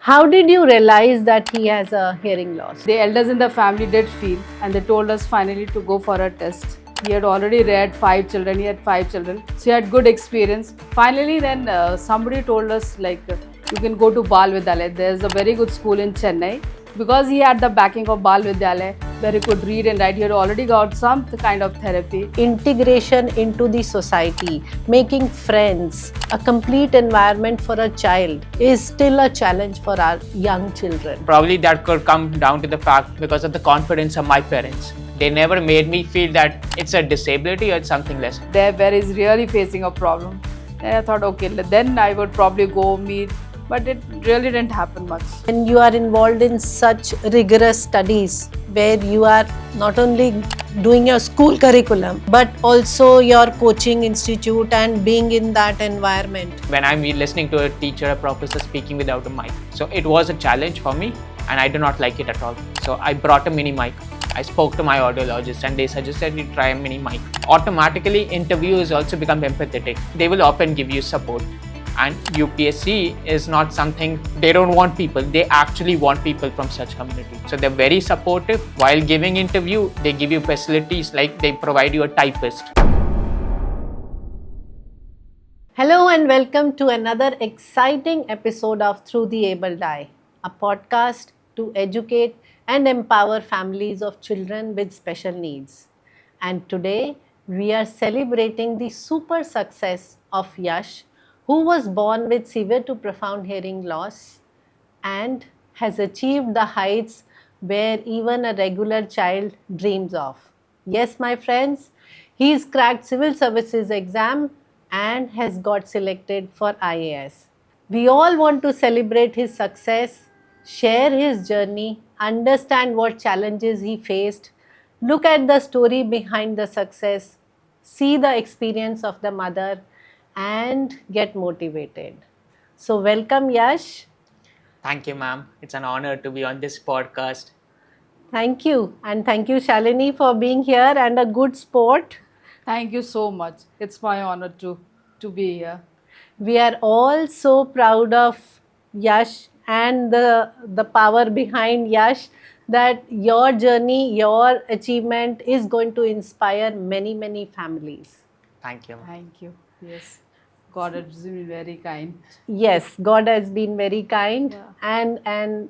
How did you realize that he has a hearing loss? The elders in the family did feel, and they told us finally to go for a test. He had already reared 5 children. He had 5 children, so he had good experience. Finally, then somebody told us you can go to Bal Vidyalaya. There's a very good school in Chennai. Because he had the backing of Bal Vidyalaya, where he could read and write, he had already got some kind of therapy. Integration into the society, making friends, a complete environment for a child is still a challenge for our young children. Probably that could come down to the fact because of the confidence of my parents. They never made me feel that it's a disability or it's something less. There where he's really facing a problem. And I thought, okay, then I would probably go meet, but it really didn't happen much. When you are involved in such rigorous studies where you are not only doing your school curriculum but also your coaching institute and being in that environment. When I'm listening to a teacher or professor speaking without a mic. So it was a challenge for me and I do not like it at all. So I brought a mini mic. I spoke to my audiologist and they suggested you try a mini mic. Automatically, interviewers also become empathetic. They will often give you support. And UPSC is not something, they don't want people, they actually want people from such community. So they're very supportive. While giving interview, they give you facilities like they provide you a typist. Hello and welcome to another exciting episode of Through the Abled Eye, a podcast to educate and empower families of children with special needs. And today we are celebrating the super success of Yash, who was born with severe to profound hearing loss and has achieved the heights where even a regular child dreams of. Yes, my friends, he's cracked civil services exam and has got selected for IAS. We all want to celebrate his success, share his journey, understand what challenges he faced, look at the story behind the success, see the experience of the mother, and get motivated. So, welcome, Yash. Thank you, ma'am. It's an honor to be on this podcast. Thank you. And thank you, Shalini, for being here and a good sport. Thank you so much. It's my honor to be here. We are all so proud of Yash and the power behind Yash, that your journey, your achievement is going to inspire many, many families. Thank you, ma'am. Thank you. Yes. God has been very kind. Yes, God has been very kind, and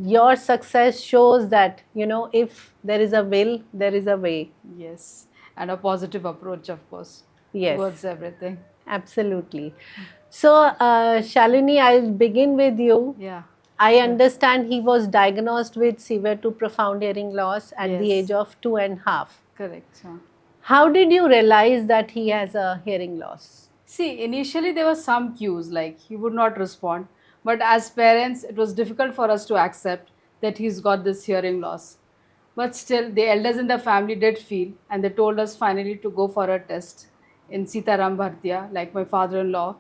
your success shows that, if there is a will, there is a way. Yes. And a positive approach, of course, Yes. towards everything. Absolutely. So, Shalini, I'll begin with you. Yeah. I understand he was diagnosed with severe to profound hearing loss at the Yes. age of 2.5. Correct. How did you realize that he has a hearing loss? See, initially there were some cues like he would not respond, but as parents, it was difficult for us to accept that he's got this hearing loss. But still, the elders in the family did feel, and they told us finally to go for a test in Sitaram Bhartia, like my father-in-law.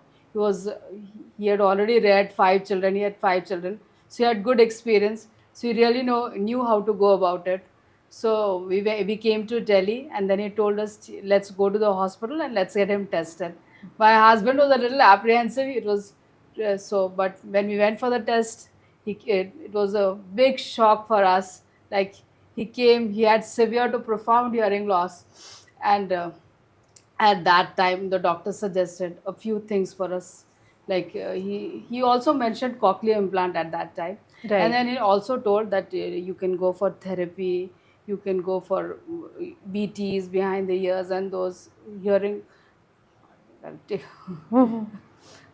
He had already reared 5 children. He had 5 children, so he had good experience. So he really knew how to go about it. So we came to Delhi, and then he told us, let's go to the hospital and let's get him tested. My husband was a little apprehensive. It was but when we went for the test, it was a big shock for us. Like he came, he had severe to profound hearing loss, and at that time the doctor suggested a few things for us. Like he also mentioned cochlear implant at that time, Right. and then he also told that you can go for therapy, you can go for BTs behind the ears and those hearing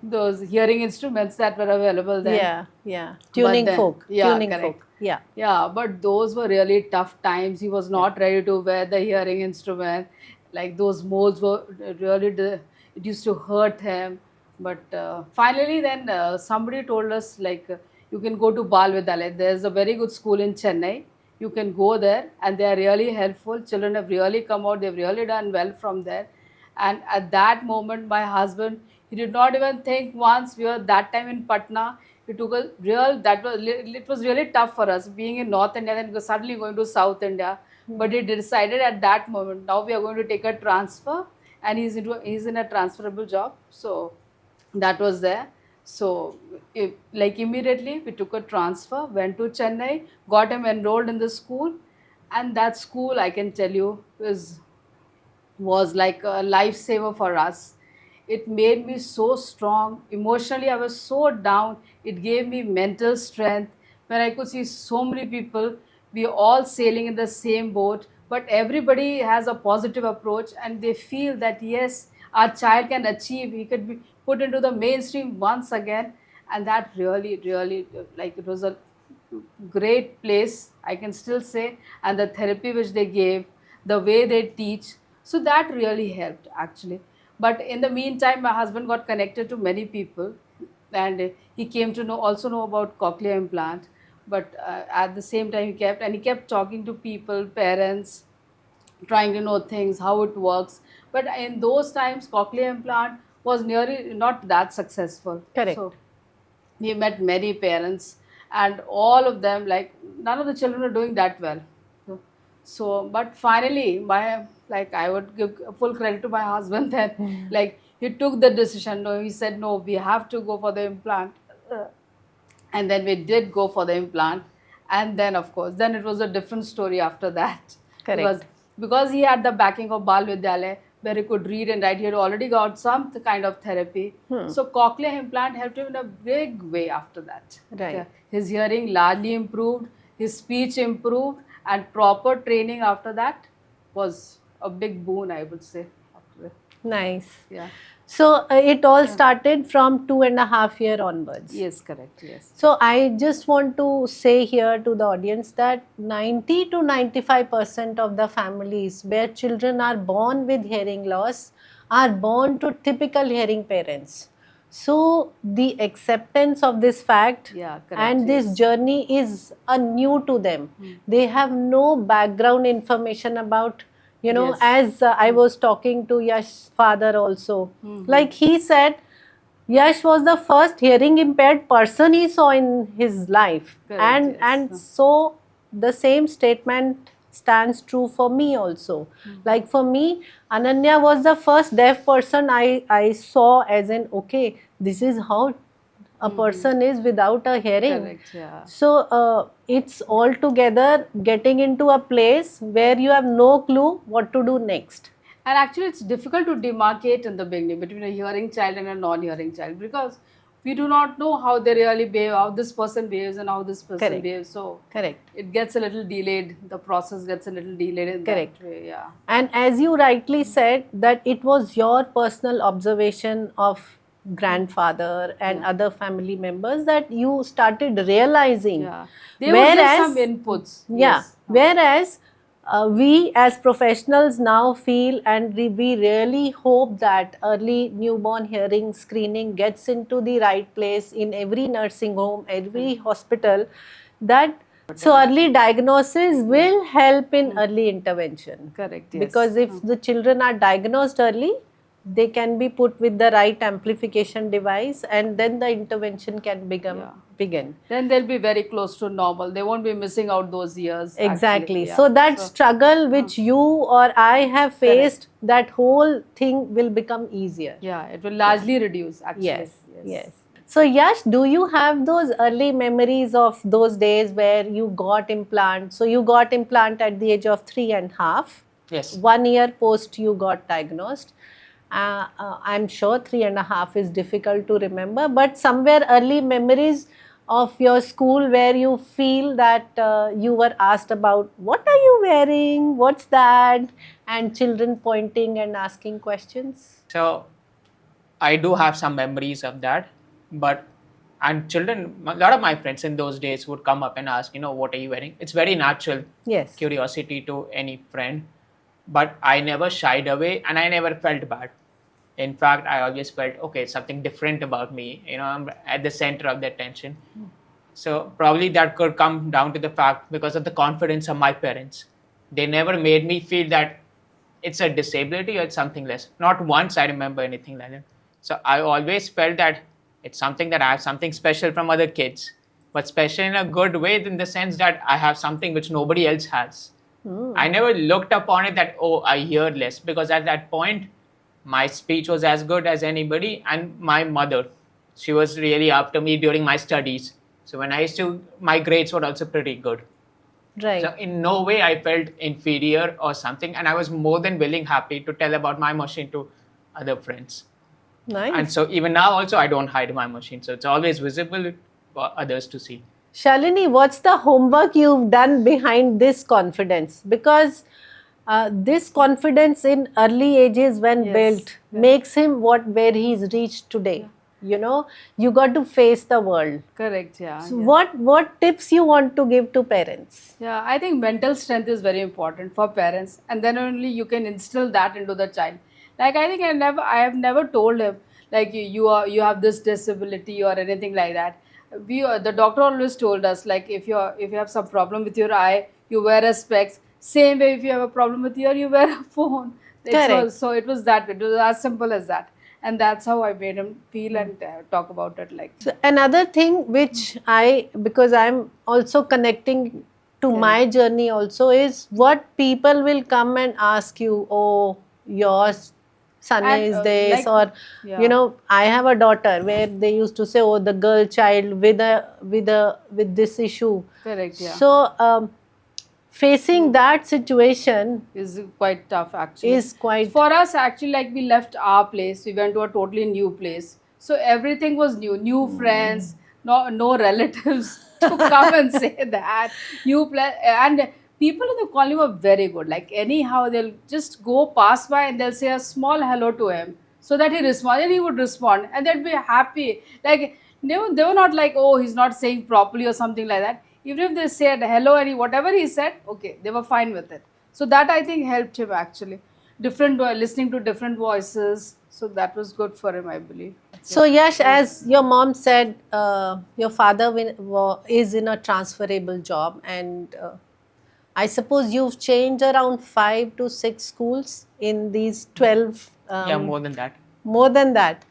those hearing instruments that were available then. Yeah. Tuning then- folk. yeah, Tuning correct. folk. Yeah. Yeah, but those were really tough times. He was not ready to wear the hearing instrument. Like those molds were really, it used to hurt him. But finally, then somebody told us you can go to Bal Vidyalaya. There's a very good school in Chennai. You can go there, and they are really helpful. Children have really come out. They've really done well from there. And at that moment, my husband, he did not even think once. We were that time in Patna. It took a it was really tough for us being in North India, then suddenly going to South India. But he decided at that moment, now we are going to take a transfer, and he's in a transferable job. So that was there. So, like immediately we took a transfer, went to Chennai, got him enrolled in the school, and that school, I can tell you, was like a lifesaver for us. It made me so strong. Emotionally, I was so down. It gave me mental strength when I could see so many people. We are all sailing in the same boat, but everybody has a positive approach and they feel that yes, our child can achieve, he could be put into the mainstream once again. And that really, really, like it was a great place, I can still say. And the therapy which they gave, the way they teach, so that really helped actually. But in the meantime, my husband got connected to many people, and he came to know about cochlear implant. But at the same time, he kept talking to people, parents, trying to know things, how it works. But in those times, cochlear implant was nearly not that successful. Correct. So we met many parents, and all of them, like none of the children were doing that well. So but finally, my, like, I would give full credit to my husband that like he took the decision. No, he said no, we have to go for the implant. Uh, and then we did go for the implant, and then of course then it was a different story after that. Correct. Because he had the backing of Bal Vidyalaya, where he could read and write. He had already got some kind of therapy. So cochlear implant helped him in a big way after that. Right. Yeah. His hearing largely improved, his speech improved, and proper training after that was a big boon, I would say. After that. Nice. Yeah. So it all started from 2.5 years onwards. Yes, correct. Yes. So I just want to say here to the audience that 90 to 95% of the families where children are born with hearing loss are born to typical hearing parents. So the acceptance of this fact Yeah, correct. and this Yes. journey is new to them. They have no background information about, Yes. as I was talking to Yash's father also, like he said, Yash was the first hearing impaired person he saw in his life. Correct, and yes. and so the same statement stands true for me also. Like for me, Ananya was the first deaf person I saw, as in, okay, this is how a person is without a hearing. Correct, yeah. So it's all together getting into a place where you have no clue what to do next. And actually, it's difficult to demarcate in the beginning between a hearing child and a non-hearing child, because we do not know how they really behave, how this person behaves and how this person Correct. behaves. So Correct. it gets a little delayed. The process gets a little delayed in Correct. that way. Yeah. And as you rightly said, that it was your personal observation of grandfather and other family members that you started realizing. Yeah. They would give some inputs. Yeah. Yes. Whereas we as professionals now feel, and we really hope that early newborn hearing screening gets into the right place in every nursing home, every hospital, that so early diagnosis will help in early intervention. Correct. Yes. Because if the children are diagnosed early, they can be put with the right amplification device, and then the intervention can begin. Then they'll be very close to normal. They won't be missing out those years. Exactly. Actually. Yeah. So that struggle which you or I have faced, that whole thing will become easier. Yeah, it will largely reduce actually. Yes. So Yash, do you have those early memories of those days where you got implant? So you got implant at the age of 3.5. Yes. 1 year post you got diagnosed. I'm sure 3.5 is difficult to remember, but somewhere early memories of your school where you feel that you were asked about what are you wearing, what's that, and children pointing and asking questions. So I do have some memories of that, and children, a lot of my friends in those days would come up and ask, what are you wearing? It's very natural Yes. curiosity to any friend, but I never shied away and I never felt bad. In fact, I always felt, okay, something different about me, I'm at the center of the attention. So probably that could come down to the fact because of the confidence of my parents. They never made me feel that it's a disability or it's something less. Not once I remember anything like that. So I always felt that it's something that I have something special from other kids, but special in a good way, in the sense that I have something which nobody else has. I never looked upon it that, oh, I hear less, because at that point, my speech was as good as anybody, and my mother, she was really after me during my studies. So when I used to, my grades were also pretty good. Right. So in no way I felt inferior or something, and I was more than willing, happy to tell about my machine to other friends. Nice. And so even now also I don't hide my machine, so it's always visible for others to see. Shalini, what's the homework you've done behind this confidence? Because this confidence in early ages when Yes, built yeah. makes him where he's reached today. You know, you got to face the world. Correct, yeah. So yeah. what tips you want to give to parents? Yeah, I think mental strength is very important for parents, and then only you can instill that into the child. Like I think I have never told him like you have this disability or anything like that. The doctor always told us like if you have some problem with your eye, you wear a specs. Same way if you have a problem with you wear a phone. Correct. So it was that. It was as simple as that, and that's how I made him feel and talk about it like. So another thing which because I'm also connecting to my journey also is what people will come and ask you, oh, your son And, is this, like- or yeah. you know, I have a daughter where they used to say, oh, the girl child with this issue. Correct, yeah. So facing that situation Is quite tough actually. is quite For us actually, like we left our place, we went to a totally new place, so everything was new friends, no relatives to come and say that and people in the colony were very good. Like anyhow they'll just go pass by and they'll say a small hello to him so that he responded, he would respond and they'd be happy. Like they were not like, oh, he's not saying properly or something like that. Even if they said hello and whatever he said, okay, they were fine with it. So that I think helped him actually. Listening to different voices. So that was good for him, I believe. So Yash, as your mom said, your father is in a transferable job, and I suppose you've changed around 5 to 6 schools in these 12. Yeah, more than that. More than that.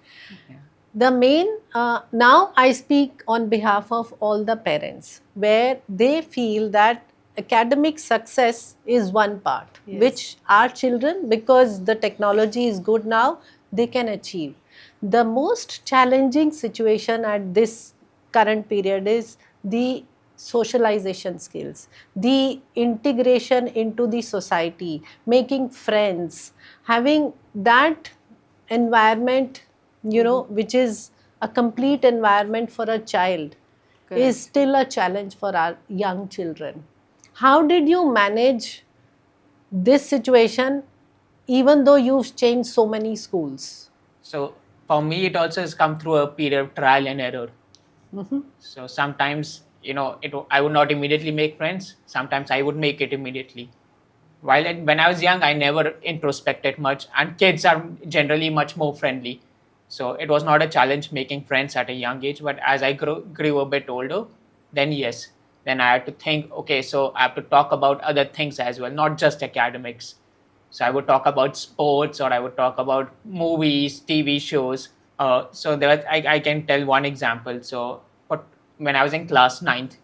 Yeah. The main, now I speak on behalf of all the parents, where they feel that academic success is one part, Yes. which our children, because the technology is good now, they can achieve. The most challenging situation at this current period is the socialization skills, the integration into the society, making friends, having that environment, you know, which is a complete environment for a child, Correct. is still a challenge for our young children. How did you manage this situation even though you've changed so many schools? So for me, it also has come through a period of trial and error. So sometimes, I would not immediately make friends. Sometimes I would make it immediately. When I was young, I never introspected much, and kids are generally much more friendly. So it was not a challenge making friends at a young age. But as I grew a bit older, then yes, then I had to think, okay, so I have to talk about other things as well, not just academics. So I would talk about sports, or I would talk about movies, TV shows. So I can tell one example. So when I was in class 9th,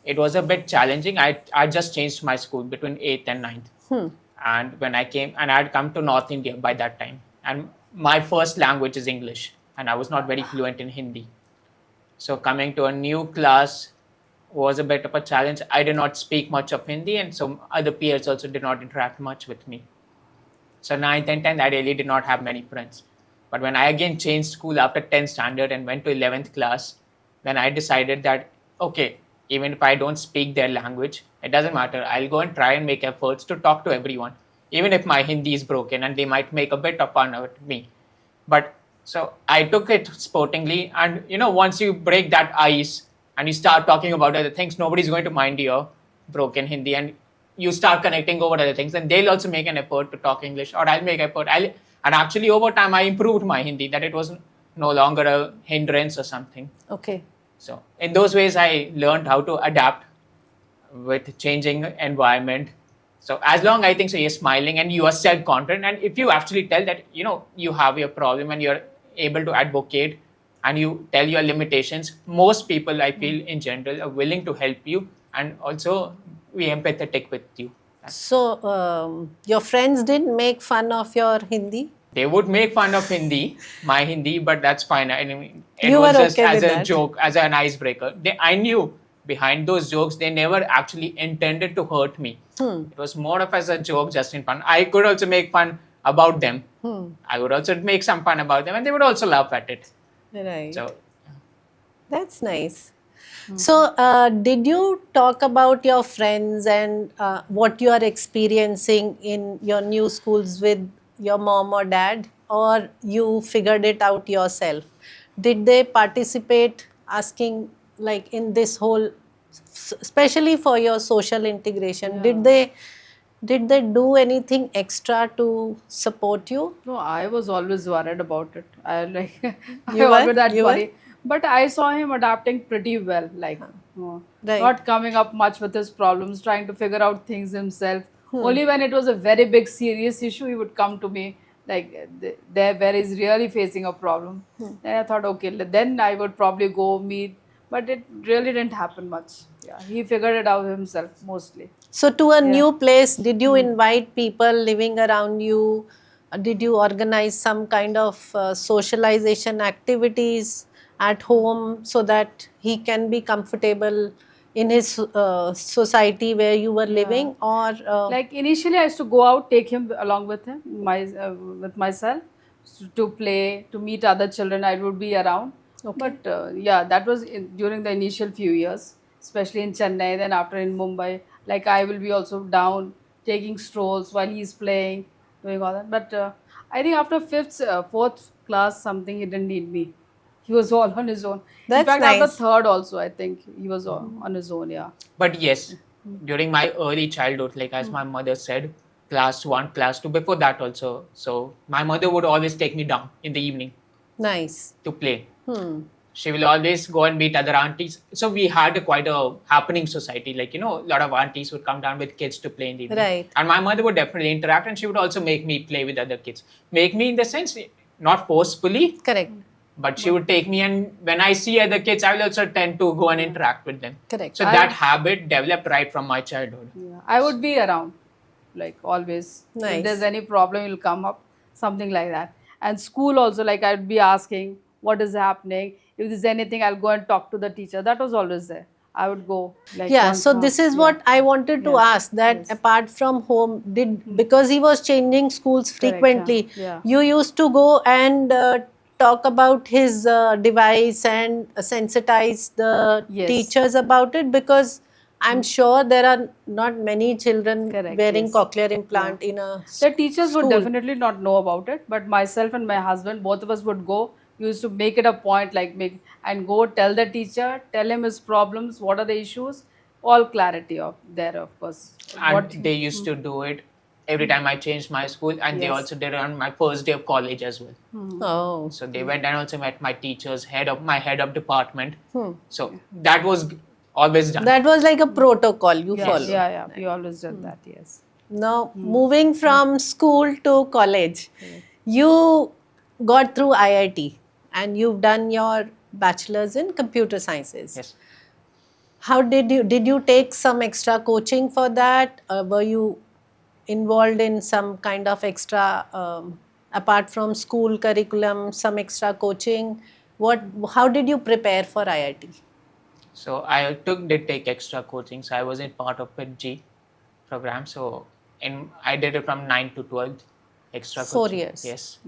it was a bit challenging. I just changed my school between 8th and 9th. And when I came, and I had come to North India by that time. And my first language is English, and I was not very fluent in Hindi. So coming to a new class was a bit of a challenge. I did not speak much of Hindi, and so other peers also did not interact much with me. So 9th and 10th, I really did not have many friends. But when I again changed school after 10th standard and went to 11th class, then I decided that, okay, even if I don't speak their language, it doesn't matter. I'll go and try and make efforts to talk to everyone, even if my Hindi is broken and they might make a bit of fun of me. But so I took it sportingly, and once you break that ice and you start talking about other things, nobody's going to mind your broken Hindi, and you start connecting over other things, and they'll also make an effort to talk English, or I'll make effort. And actually over time I improved my Hindi, that it was no longer a hindrance or something. Okay. So in those ways I learned how to adapt with changing environment. So as long I think so you're smiling and you are self-confident, and if you actually tell that you have your problem and you're able to advocate and you tell your limitations, most people I feel in general are willing to help you and also be empathetic with you. So your friends didn't make fun of your Hindi? They would make fun of Hindi, my Hindi, but that's fine. I mean, it You was were just okay as with a that. joke, as an icebreaker. I knew behind those jokes, they never actually intended to hurt me. It was more of as a joke, just in fun. I could also make fun about them. I would also make some fun about them, and they would also laugh at it. Right. So That's nice. So, did you talk about your friends and what you are experiencing in your new schools with your mom or dad, or you figured it out yourself? Did they participate, asking like in this whole, especially for your social integration? Did they do anything extra to support you? No, I was always worried about it. I like I You were? always that You were? worry. But I saw him adapting pretty well, like Right. not coming up much with his problems, trying to figure out things himself. Hmm. Only when it was a very big, serious issue, he would come to me, like there where he's really facing a problem. Hmm. Then I thought, okay, then I would probably go meet. But it really didn't happen much. Yeah, he figured it out himself mostly. So, to a Yeah. new place, did you invite people living around you? Did you organize some kind of socialization activities at home so that he can be comfortable in his society where you were living? Or Like initially, I used to go out, take him along with him, with myself, to play, to meet other children. I would be around. Okay. But yeah, that was during the initial few years, especially in Chennai. Then after in Mumbai, like I will be also down taking strolls while he's playing, doing all that. But I think after fourth class, something he didn't need me. He was all on his own. That's In fact, nice. after third also, I think he was on his own. Yeah. but yes, during my early childhood, like as my mother said, class 1, class 2, before that also. So my mother would always take me down in the evening nice. to play. Hmm. She will always go and meet other aunties. So we had quite a happening society. Like, a lot of aunties would come down with kids to play in the evening. Right. And my mother would definitely interact, and she would also make me play with other kids. Make me in the sense, not forcefully, Correct. but she would take me, and when I see other kids, I will also tend to go and interact with them. Correct. So that habit developed right from my childhood. Yeah, I would be around, like always. Nice. If there's any problem, it'll come up, something like that. And school also, like I'd be asking what is happening. If there's anything, I'll go and talk to the teacher. That was always there. I would go. Like Yeah, once so a- this is yeah. what I wanted to Yeah. ask, that Yes. apart from home, because he was changing schools Correct, yeah. frequently, Yeah. you used to go and talk about his device and sensitize the Yes. teachers about it, because I'm sure there are not many children Correct, wearing yes. cochlear implant in a The teachers would school. definitely not know about it, but myself and my husband, both of us would go. We used to make it a point, like go tell the teacher, tell him his problems, what are the issues, all clarity of there, of course. And they used to do it every time I changed my school, and they Yes. also did it on my first day of college as well. Oh, So they went and also met my teachers, my head of department. Hmm. So that was always done. that was like a protocol you Yeah, follow. yeah, we always did that. Yes. Now, moving from school to college, you got through IIT and you've done your bachelor's in computer sciences. Yes. How did you take some extra coaching for that? Were you involved in some kind of extra, apart from school curriculum, some extra coaching? How did you prepare for IIT? So I did take extra coaching. So I was in part of PITG program. So I did it from 9 to 12 extra 4 coaching. years. Yes.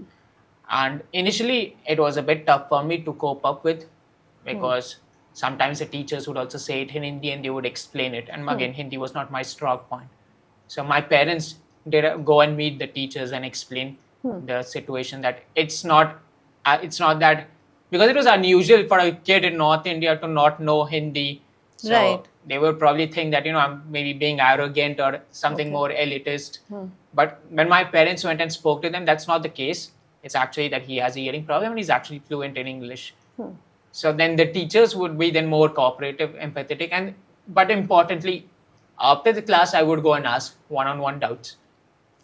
And initially it was a bit tough for me to cope up with, because sometimes the teachers would also say it in Hindi and they would explain it. And again, Hindi was not my strong point. So my parents did go and meet the teachers and explain the situation, that it's not that, because it was unusual for a kid in North India to not know Hindi. So Right. they would probably think that, I'm maybe being arrogant or something more elitist. But when my parents went and spoke to them, that's not the case. It's actually that he has a hearing problem and he's actually fluent in English. So then the teachers would be then more cooperative, empathetic, but importantly, after the class, I would go and ask one-on-one doubts.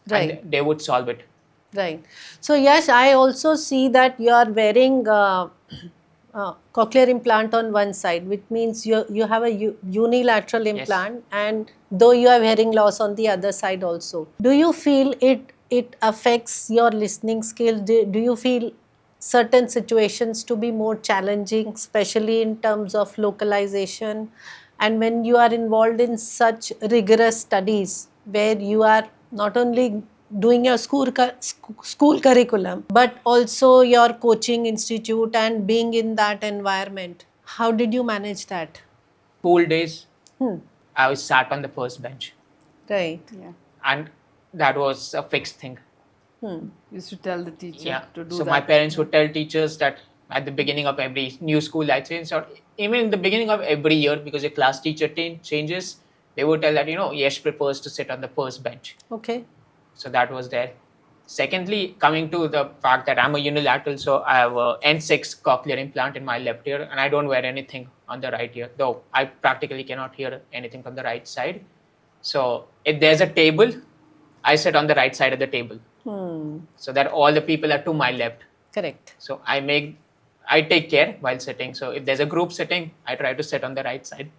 Right. And they would solve it. Right. So, yes, I also see that you are wearing cochlear implant on one side, which means you have a unilateral implant, and though you have hearing loss on the other side also. Do you feel it it affects your listening skill? Do you feel certain situations to be more challenging, especially in terms of localization? And when you are involved in such rigorous studies where you are not only doing your school curriculum but also your coaching institute and being in that environment, how did you manage that? School days, Hmm. I was sat on the first bench, Right. Yeah. and that was a fixed thing. Used to tell the teacher Yeah. to do So that. my parents would tell teachers that at the beginning of every new school I change, or even in the beginning of every year, because your class teacher changes, they would tell that Yash prefers to sit on the first bench. Okay. So that was there. Secondly, coming to the fact that I'm a unilateral, so I have a N6 cochlear implant in my left ear, and I don't wear anything on the right ear, though I practically cannot hear anything from the right side. So if there's a table, I sit on the right side of the table, so that all the people are to my left. Correct. So I take care while sitting. So if there's a group sitting, I try to sit on the right side.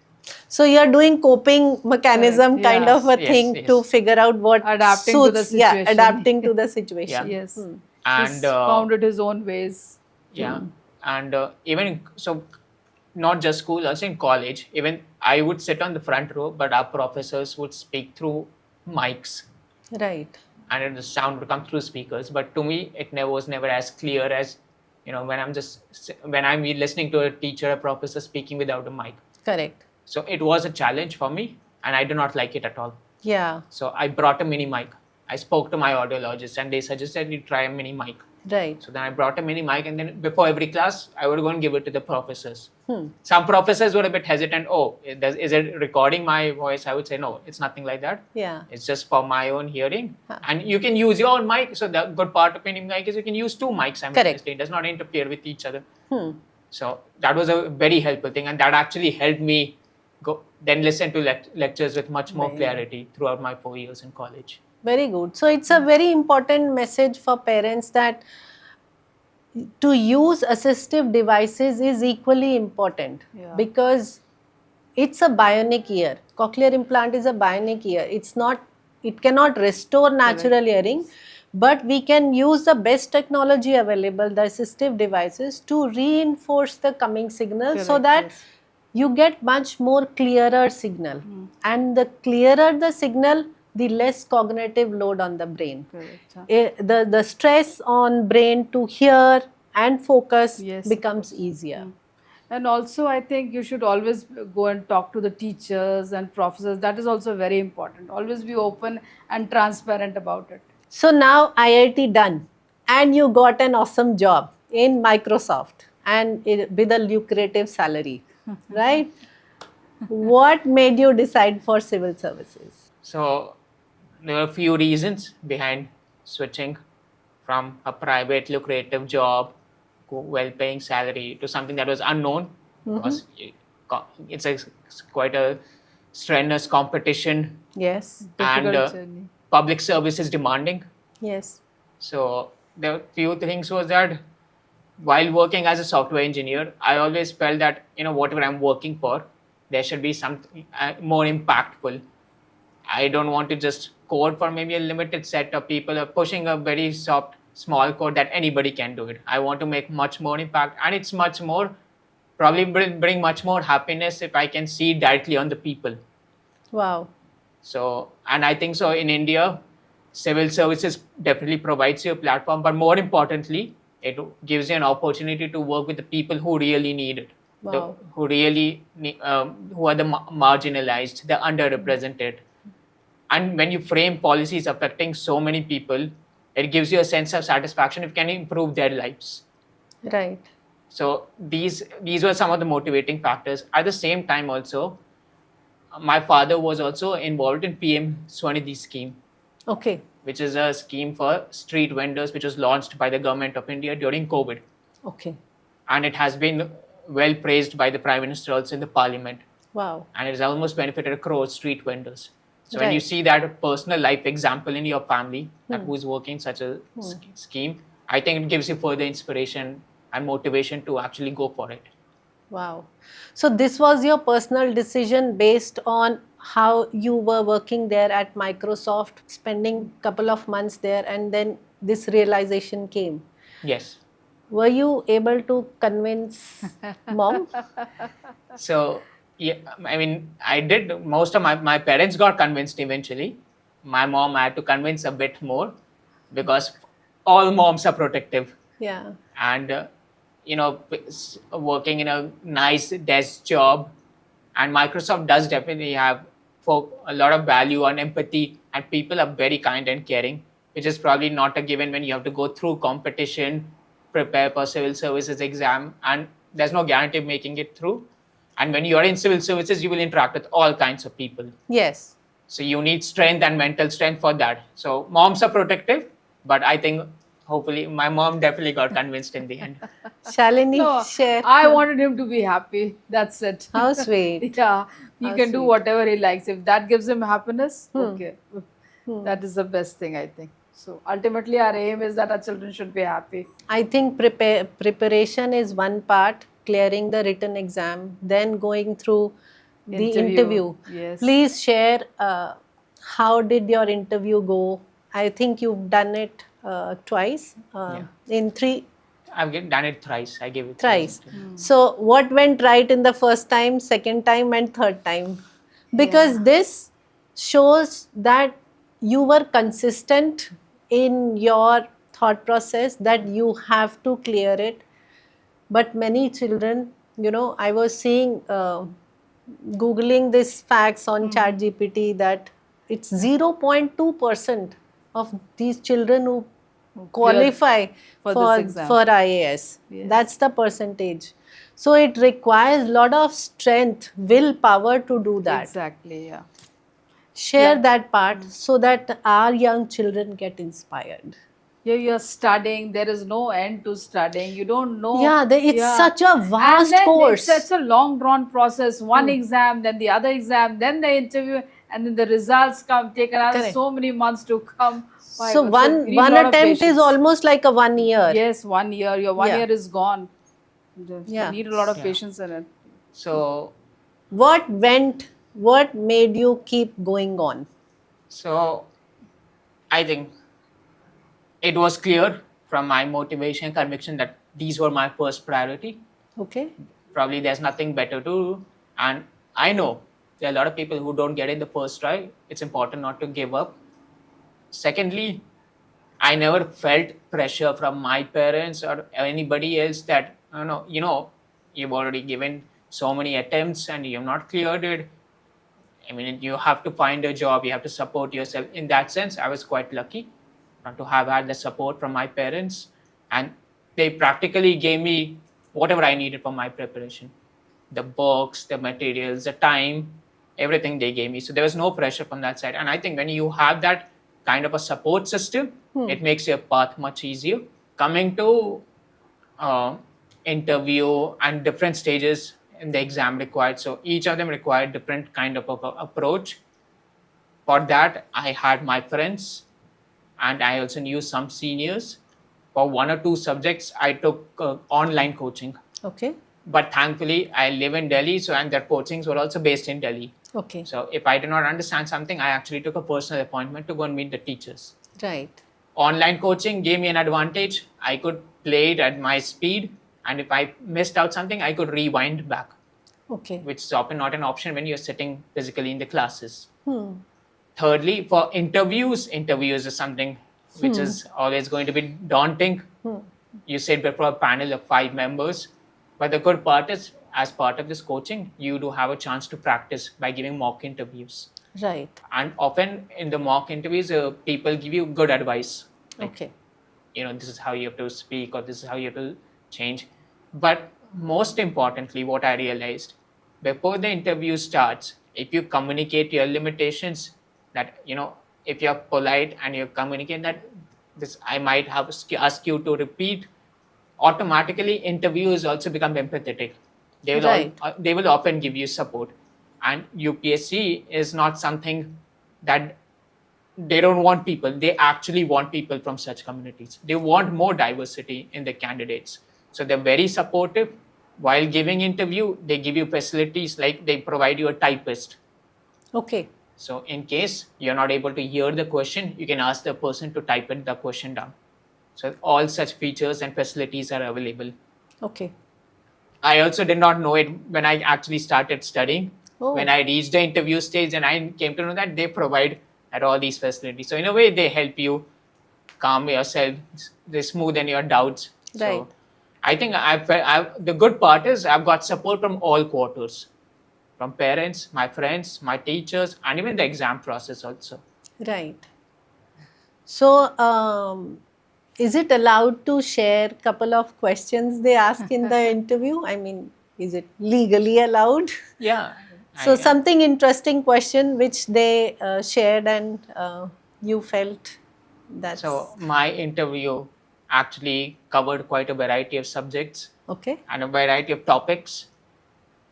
So you're doing coping mechanism Correct, kind yeah. of a Yes, thing yes. to figure out what Adapting to the suits. Yeah, situation. adapting to the situation. Yeah. Yes. And He's found it his own ways. yeah, and even so, not just school, also in college, even I would sit on the front row, but our professors would speak through mics, Right. and the sound would come through speakers. But to me, it was never as clear as when I'm listening to a teacher, a professor speaking without a mic. Correct. So it was a challenge for me, and I do not like it at all. Yeah. So I brought a mini mic. I spoke to my audiologist, and they suggested you try a mini mic. Right. So then I brought a mini mic, and then before every class, I would go and give it to the professors. Some professors were a bit hesitant. Oh, is it recording my voice? I would say, no, it's nothing like that. Yeah. It's just for my own hearing. And you can use your own mic. So the good part of mini mic is you can use two mics simultaneously. It does not interfere with each other. So that was a very helpful thing. And that actually helped me then listen to lectures with much more clarity throughout my 4 years in college. Very good. So it's a very important message for parents that to use assistive devices is equally important because it's a bionic ear. Cochlear implant is a bionic ear. It cannot restore natural hearing, but we can use the best technology available, the assistive devices, to reinforce the coming signal so that you get much more clearer signal. And the clearer the signal, the less cognitive load on the brain. The stress on brain to hear and focus becomes easier. And also, I think you should always go and talk to the teachers and professors. That is also very important. Always be open and transparent about it. So now IIT done, and you got an awesome job in Microsoft and with a lucrative salary, right? What made you decide for civil services? So there were a few reasons behind switching from a private lucrative job, well-paying salary, to something that was unknown. Because it's quite a strenuous competition. Yes. Difficult journey. Public service is demanding. Yes. So there were few things was that while working as a software engineer, I always felt that whatever I'm working for, there should be something more impactful. I don't want to just code for maybe a limited set of people or pushing a very soft, small code that anybody can do it. I want to make much more impact, and it's much more, probably bring much more happiness if I can see directly on the people. Wow. So, and I think so in India, civil services definitely provides you a platform, but more importantly, it gives you an opportunity to work with the people who really need it. Wow. Who really who are the marginalized, the underrepresented. And when you frame policies affecting so many people, it gives you a sense of satisfaction if you can improve their lives. Right. So these were some of the motivating factors. At the same time also, my father was also involved in PM Swanidhi scheme. Okay. Which is a scheme for street vendors, which was launched by the government of India during COVID. Okay. And it has been well praised by the Prime Minister also in the Parliament. Wow. And it has almost benefited a crore street vendors. So when you see that personal life example in your family, that who is working such a scheme, I think it gives you further inspiration and motivation to actually go for it. Wow. So this was your personal decision based on how you were working there at Microsoft, spending couple of months there, and then this realization came. Yes. Were you able to convince mom? So yeah, I mean, I did. Most of my parents got convinced eventually. My mom I had to convince a bit more because all moms are protective, Yeah. and working in a nice desk job, and Microsoft does definitely have for a lot of value on empathy, and people are very kind and caring, which is probably not a given when you have to go through competition, prepare for civil services exam, and there's no guarantee of making it through. And when you're in civil services, you will interact with all kinds of people. Yes. So you need strength and mental strength for that. So moms are protective, but I think hopefully my mom definitely got convinced in the end. Shalini, No, share. I wanted him to be happy. That's it. How sweet. Yeah, he How can do sweet. whatever he likes. If that gives him happiness, okay. That is the best thing, I think. So ultimately, our aim is that our children should be happy. I think preparation is one part, clearing the written exam, then going through the interview. Yes. Please share how did your interview go? I think you've done it twice, in three, I've done it thrice. I gave it thrice. actually. So what went right in the first time, second time, and third time? Because this shows that you were consistent in your thought process that you have to clear it. But many children, I was seeing, Googling these facts on ChatGPT that it's 0.2% of these children who qualify for for, this exam. for IAS. Yes. That's the percentage. So it requires a lot of strength, willpower to do that. Exactly, yeah. Share that part so that our young children get inspired. You're studying. There is no end to studying. You don't know. Yeah, it's such a vast and then course. It's such a long drawn process. One exam, then the other exam, then the interview, and then the results come. Take another Correct. so many months to come. My So God, you need one a lot of attempt is patience. almost like a 1 year. Yes, 1 year. Your 1 Yeah. year is gone. Yeah. You need a lot of Yeah. patience in it. So What made you keep going on? So I think it was clear from my motivation and conviction that these were my first priority. Okay. Probably there's nothing better to do. And I know there are a lot of people who don't get in the first try. It's important not to give up. Secondly, I never felt pressure from my parents or anybody else that, you've already given so many attempts and you've not cleared it. I mean, you have to find a job, you have to support yourself. In that sense, I was quite lucky to have had the support from my parents, and they practically gave me whatever I needed for my preparation. The books, the materials, the time, everything they gave me. So there was no pressure from that side. And I think when you have that kind of a support system, it makes your path much easier. Coming to interview and different stages in the exam required. So each of them required different kind of approach. For that, I had my friends and I also knew some seniors. For 1 or 2 subjects, I took online coaching. Okay. But thankfully, I live in Delhi, and their coachings were also based in Delhi. Okay. So if I did not understand something, I actually took a personal appointment to go and meet the teachers. Right. Online coaching gave me an advantage. I could play it at my speed, and if I missed out something, I could rewind back. Okay. Which is often not an option when you're sitting physically in the classes. Thirdly, for interviews is something which is always going to be daunting. You sit before a panel of 5 members, but the good part is, as part of this coaching, you do have a chance to practice by giving mock interviews. Right. And often in the mock interviews, people give you good advice. Okay. This is how you have to speak, or this is how you have to change. But most importantly, what I realized, before the interview starts, if you communicate your limitations, that, if you're polite and you communicate that this, I might have ask you to repeat, automatically interviewers also become empathetic. They will often give you support. And UPSC is not something that they don't want people. They actually want people from such communities. They want more diversity in the candidates. So they're very supportive. while giving interview, they give you facilities like they provide you a typist. Okay. So in case you're not able to hear the question, you can ask the person to type the question down. So all such features and facilities are available. Okay. I also did not know it when I actually started studying. Oh. When I reached the interview stage, and I came to know that they provide at all these facilities. So in a way, they help you calm yourself, they smoothen your doubts. Right. So I think the good part is I've got support from all quarters, from parents, my friends, my teachers, and even the exam process also. Right. So, is it allowed to share couple of questions they ask in the interview? I mean, is it legally allowed? Yeah. So, something interesting question which they shared and you felt that's So my interview actually covered quite a variety of subjects okay. and a variety of topics.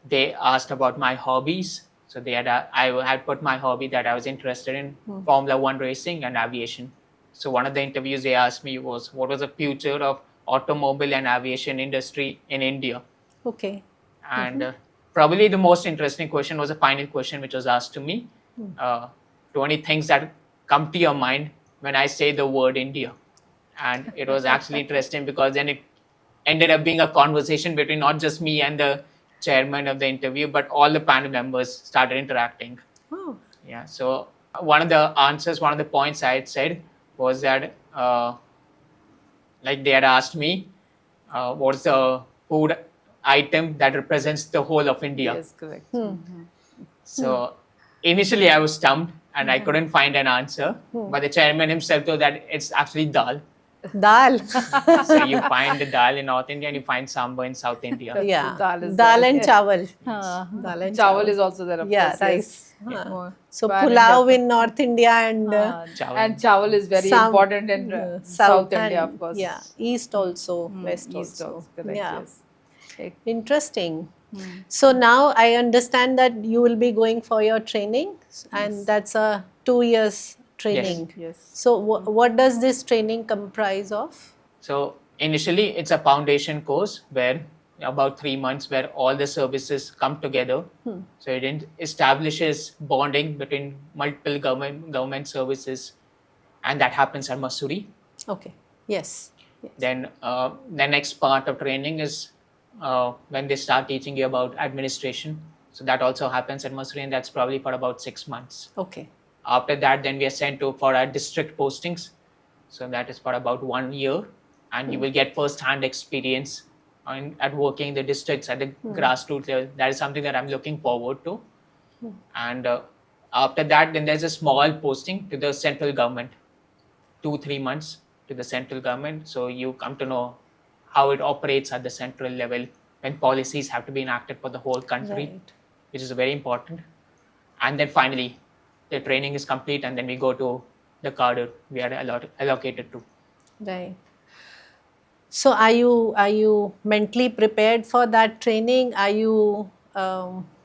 They asked about my hobbies. So I had put my hobby that I was interested in Formula One racing and aviation. So one of the interviews they asked me was, what was the future of automobile and aviation industry in India? Okay. And probably the most interesting question was a final question which was asked to me. 20 things that come to your mind when I say the word India. And it was actually interesting because then it ended up being a conversation between not just me and the chairman of the interview, but all the panel members started interacting. Oh. Yeah. So one of the answers, one of the points I had said was that, like they had asked me, what's the food item that represents the whole of India? Yes, correct. So initially I was stumped and I couldn't find an answer, but the chairman himself told that it's actually dal. Dal. So you find the dal in North India and you find sambar in South India. Yeah. dal is Dal there, and yeah. chawal. Dal Dal and Chawal is also there, of Yeah, course. rice. Yes. Huh. More So pan pulao India. in North India and Chawal. And chawal is very Some- important in South India, and- of course. Yeah, East also, West East also. also, correct, Yeah. yes. Okay. Interesting. So now I understand that you will be going for your training, and that's a 2 years training. Yes. So what does this training comprise of? So initially it's a foundation course where about 3 months where all the services come together. So it establishes bonding between multiple government services, and that happens at Mussoorie. Okay. Yes. Then the next part of training is when they start teaching you about administration. So that also happens at Mussoorie, and that's probably for about 6 months. Okay. After that, then we are sent to for our district postings. So that is for about 1 year, and you will get first-hand experience at working in the districts at the grassroots level. That is something that I'm looking forward to. And after that, then there's a small posting to the central government, 2-3 months to the central government. So you come to know how it operates at the central level when policies have to be enacted for the whole country, Right. which is very important. And then finally, the training is complete, and then we go to the cadre we are allocated to. Right. So are you mentally prepared for that training? Are you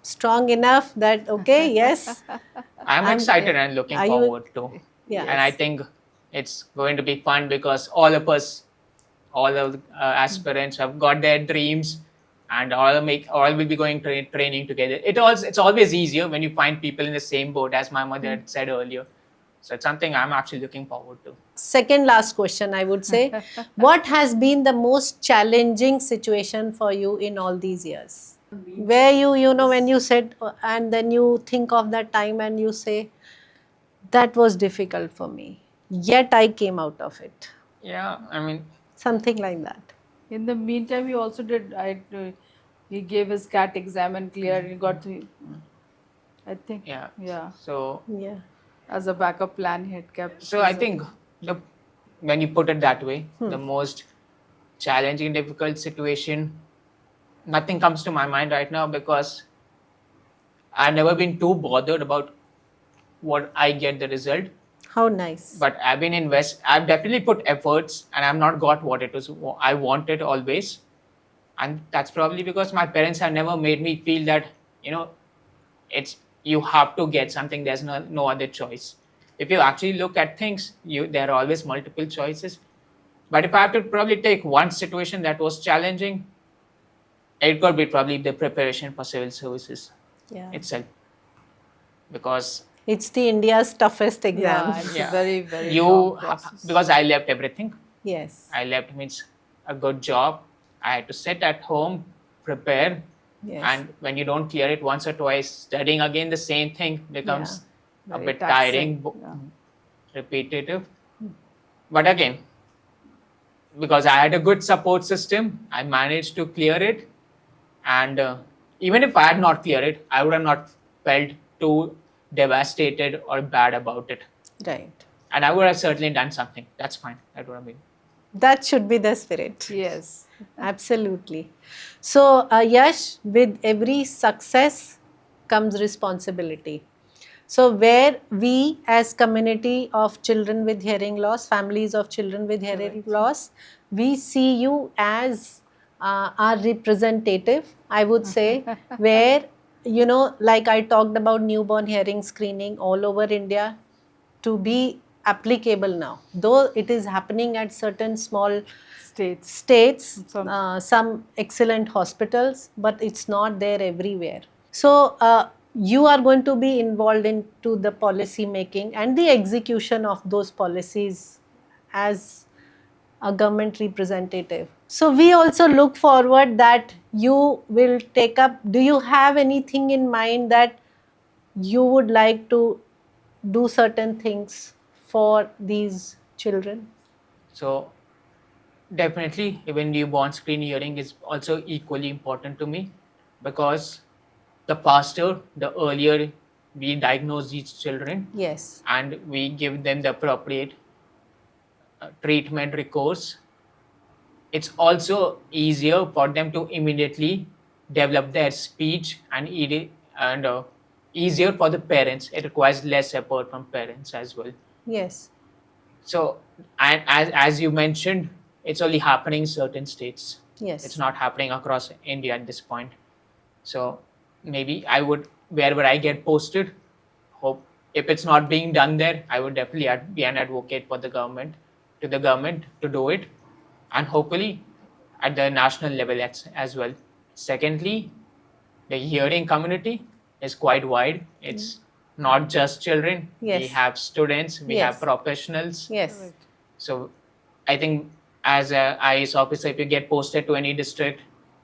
strong enough that okay, yes, I'm excited and looking are you- forward to. yeah. And I think it's going to be fun because all of us, all of the aspirants have got their dreams, and all will be going training together. It's always easier when you find people in the same boat, as my mother had said earlier. So it's something I'm actually looking forward to. Second last question, I would say, what has been the most challenging situation for you in all these years? Where you know, when you said, and then you think of that time and you say, that was difficult for me, yet I came out of it. Yeah, I mean, Something like that. In the meantime, he also did. He gave his CAT exam and cleared. He got to. I think. yeah. Yeah. So Yeah. As a backup plan, he had kept. So I think when you put it that way, the most challenging, difficult situation, nothing comes to my mind right now because I've never been too bothered about what I get the result. How nice. But I've definitely put efforts, and I've not got what it was I wanted always. And that's probably because my parents have never made me feel that, you have to get something, there's no other choice. If you actually look at things, there are always multiple choices. But if I have to probably take one situation that was challenging, it could be probably the preparation for civil services Yeah. itself, because It's the India's toughest exam. Yeah, it's a very, very you long process. because I left everything. Yes. I left means a good job. I had to sit at home, prepare, Yes. and when you don't clear it once or twice, studying again the same thing becomes a Very bit taxing. tiring, Yeah. repetitive. But again, because I had a good support system, I managed to clear it. And even if I had not cleared it, I would have not felt too devastated or bad about it. Right. And I would have certainly done something. That's fine. That would have been. That should be the spirit. Yes. Absolutely. So, Yash, with every success comes responsibility. So, where we as community of children with hearing loss, families of children with hearing loss, we see you as our representative, I would say, where, you know, like I talked about newborn hearing screening all over India to be applicable now. Though it is happening at certain small States. some excellent hospitals, but it's not there everywhere. So you are going to be involved into the policy making and the execution of those policies as a government representative. So we also look forward that you will take up. Do you have anything in mind that you would like to do certain things for these children? So, definitely, even newborn screen hearing is also equally important to me, because the faster, the earlier we diagnose these children Yes. and we give them the appropriate treatment recourse, it's also easier for them to immediately develop their speech and easier for the parents. It requires less effort from parents as well. Yes. So, and as you mentioned, it's only happening in certain states. Yes. It's not happening across India at this point. So maybe I would, wherever I get posted, hope if it's not being done there, I would definitely be an advocate for the government to do it, and hopefully at the national level as well. Secondly, the hearing community is quite wide. It's not just children. Yes. We have students, we have Yes. professionals. Yes. So I think as a IAS officer, if you get posted to any district,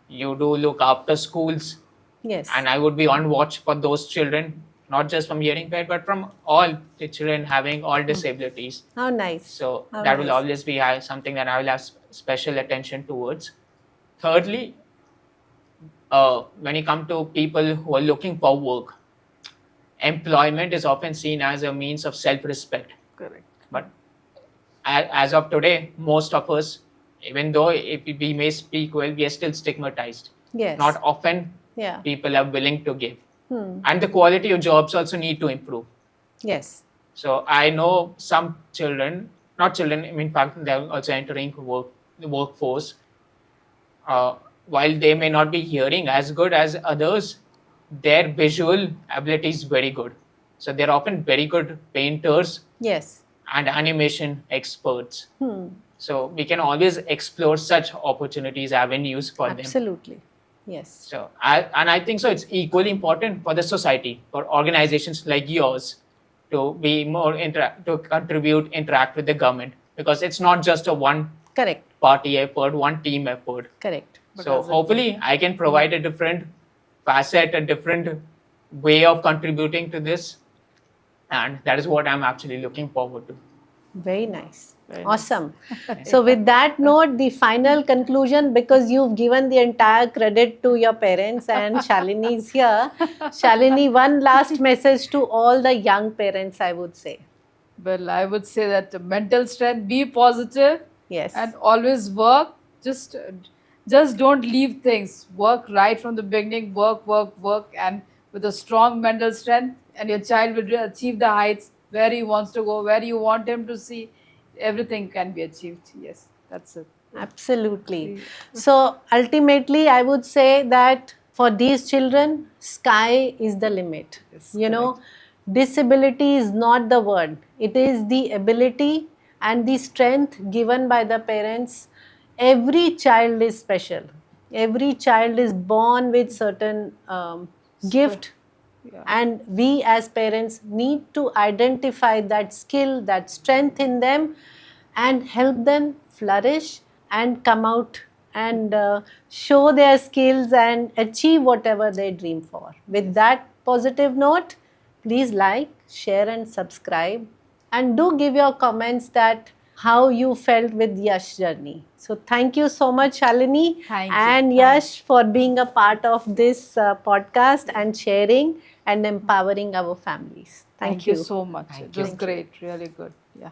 you do look after schools, Yes. and I would be on watch for those children, not just from hearing impaired, but from all the children having all disabilities. How nice. So How that will nice. always be something that I will have special attention towards. Thirdly, when you come to people who are looking for work, employment is often seen as a means of self-respect. Correct. But as of today, most of us, even though if we may speak well, we are still stigmatized. Yes. Not often Yeah. people are willing to give. Hmm. And the quality of jobs also need to improve. Yes. So I know some children, not children, in fact, they're also entering the workforce. While they may not be hearing as good as others, their visual ability is very good. So they're often very good painters Yes. and animation experts. Hmm. So we can always explore such opportunities, avenues for them. Absolutely. Yes. So I think so it's equally important for the society, for organizations like yours, to be more to contribute, interact with the government, because it's not just a one Correct. party effort, one team effort. Correct. So hopefully I can provide a different facet, a different way of contributing to this, and that is what I'm actually looking forward to. Very nice. Very nice. Awesome. So, with that note, the final conclusion, because you've given the entire credit to your parents and Shalini is here. Shalini, one last message to all the young parents, I would say. Well, I would say that mental strength, be positive, Yes. and always work. Just don't leave things. Work right from the beginning. Work, and with a strong mental strength, and your child will achieve the heights where he wants to go, where you want him to see. Everything can be achieved. Yes, that's it. Absolutely. So, ultimately, I would say that for these children, sky is the limit. Yes, You know, disability is not the word, it is the ability and the strength given by the parents. Every child is special. Every child is born with certain gift, Yeah. and we as parents need to identify that skill, that strength in them, and help them flourish and come out and show their skills and achieve whatever they dream for. With that positive note, please like, share, and subscribe. And do give your comments that how you felt with Yash journey. So thank you so much, Shalini Thank you. and Yash, for being a part of this podcast and sharing and empowering our families. Thank you. so much. Thank It was you. great, really good. Yeah.